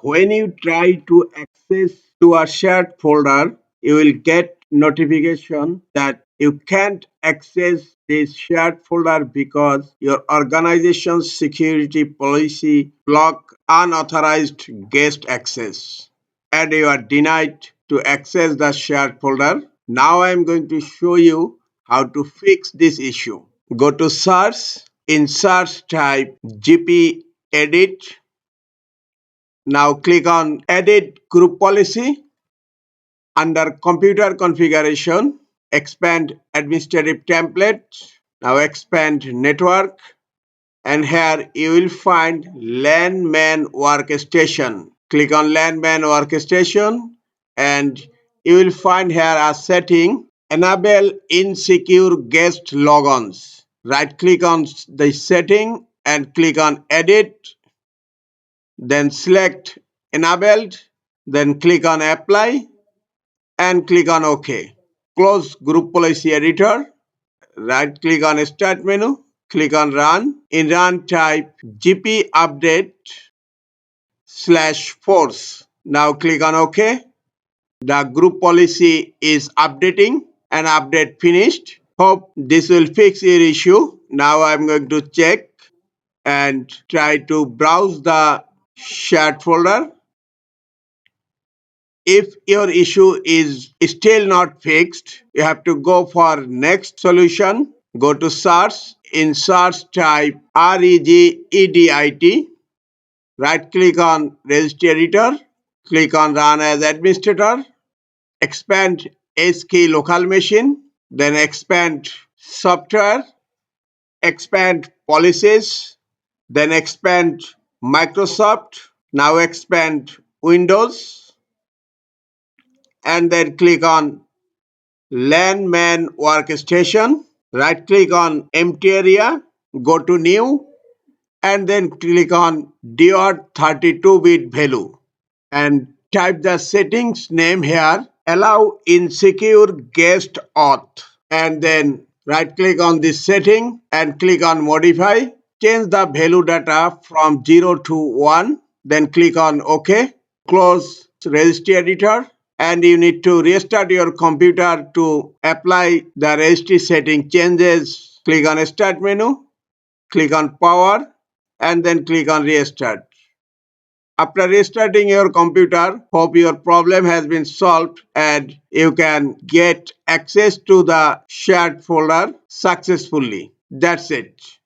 when you try to access to a shared folder, you will get notification that you can't access this shared folder because your organization's security policy block unauthorized guest access and you are denied to access the shared folder. Now I am going to show you how to fix this issue. Go to search. In search type gpedit. Now click on edit group policy. Under computer configuration, expand administrative template. Now expand network. And here you will find LanmanWorkstation. Click on LanmanWorkstation and you will find here a setting, enable insecure guest logons. Right click on the setting and click on edit, then select enabled, then click on apply and click on OK. Close group policy editor, right click on start menu, click on run. In run type gp update/force. Now click on OK. The group policy is updating and update finished. Hope this will fix your issue. Now I'm going to check and try to browse the shared folder. If your issue is still not fixed, you have to go for next solution. Go to search. In search type regedit. Right click on Registry Editor. Click on Run as Administrator. Expand ASCII local machine. Then expand software. Expand policies. Then expand Microsoft. Now expand Windows. And then click on LanmanWorkstation. Right click on empty area. Go to new. And then click on DWORD 32-bit value. And type the settings name here. AllowInsecureGuestAuth. And then right click on this setting and click on modify. Change the value data from 0 to 1. Then click on OK. Close Registry Editor. And you need to restart your computer to apply the registry setting changes. Click on Start menu. Click on Power. And then click on Restart. After restarting your computer, hope your problem has been solved and you can get access to the shared folder successfully. That's it.